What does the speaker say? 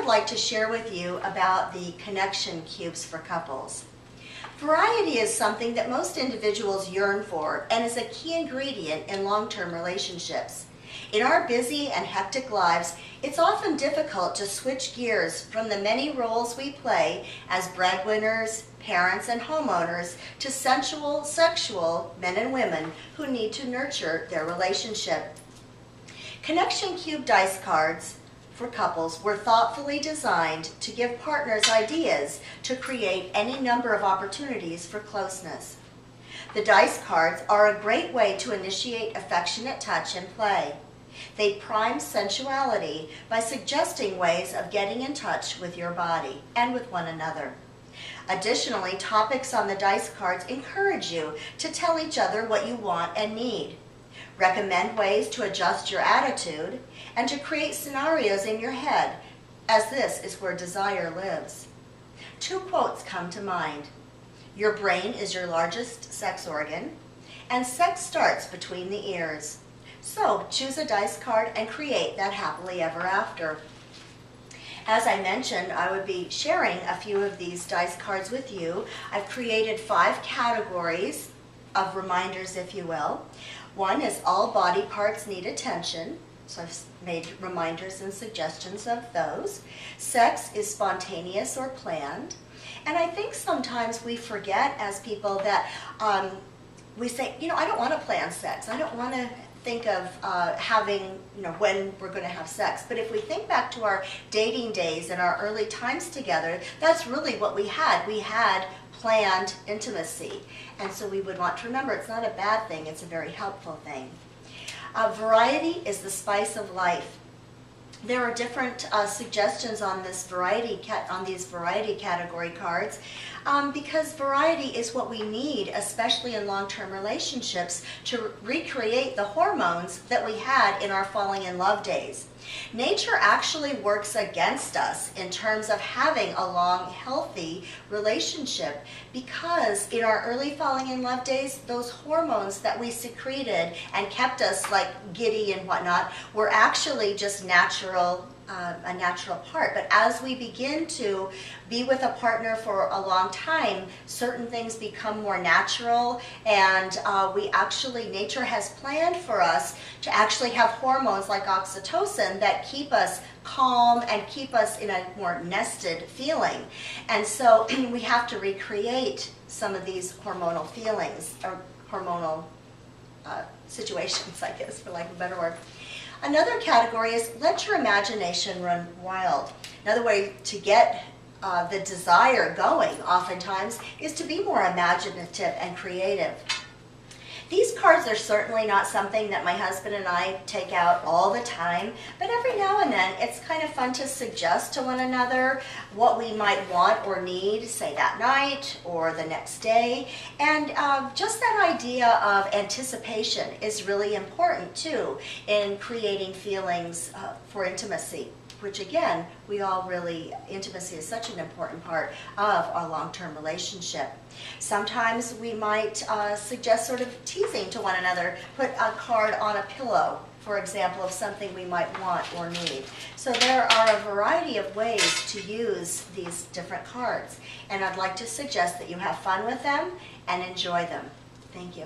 would like to share with you about the connection cubes for couples. Variety is something that most individuals yearn for and is a key ingredient in long-term relationships. In our busy and hectic lives, it's often difficult to switch gears from the many roles we play as breadwinners, parents, and homeowners to sensual, sexual men and women who need to nurture their relationship. Connection Cube dice cards for couples were thoughtfully designed to give partners ideas to create any number of opportunities for closeness. The dice cards are a great way to initiate affectionate touch and play. They prime sensuality by suggesting ways of getting in touch with your body and with one another. Additionally, topics on the dice cards encourage you to tell each other what you want and need. Recommend ways to adjust your attitude and to create scenarios in your head, as this is where desire lives. Two quotes come to mind. Your brain is your largest sex organ, and sex starts between the ears. So choose a dice card and create that happily ever after. As I mentioned, I would be sharing a few of these dice cards with you. I've created 5 categories of reminders, if you will. One is all body parts need attention, so I've made reminders and suggestions of those. Sex is spontaneous or planned. And I think sometimes we forget as people that we say, I don't want to plan sex. I don't want to think of having, when we're going to have sex. But if we think back to our dating days and our early times together, that's really what we had. We had planned intimacy. And so we would want to remember it's not a bad thing, it's a very helpful thing. Variety is the spice of life. There are different suggestions on these variety category cards because variety is what we need, especially in long-term relationships, to recreate the hormones that we had in our falling in love days. Nature actually works against us in terms of having a long, healthy relationship because in our early falling in love days, those hormones that we secreted and kept us like giddy and whatnot were actually just a natural part. But as we begin to be with a partner for a long time, certain things become more natural, and nature has planned for us to actually have hormones like oxytocin that keep us calm and keep us in a more nested feeling. And so we have to recreate some of these hormonal feelings, or hormonal situations, I guess, for lack of a better word. Another category is let your imagination run wild. Another way to get the desire going oftentimes is to be more imaginative and creative. These cards are certainly not something that my husband and I take out all the time, but every now and then it's kind of fun to suggest to one another what we might want or need, say that night or the next day. And just that idea of anticipation is really important too in creating feelings for intimacy, which again, intimacy is such an important part of our long-term relationship. Sometimes we might suggest sort of teasing to one another, put a card on a pillow, for example, of something we might want or need. So there are a variety of ways to use these different cards, and I'd like to suggest that you have fun with them and enjoy them. Thank you.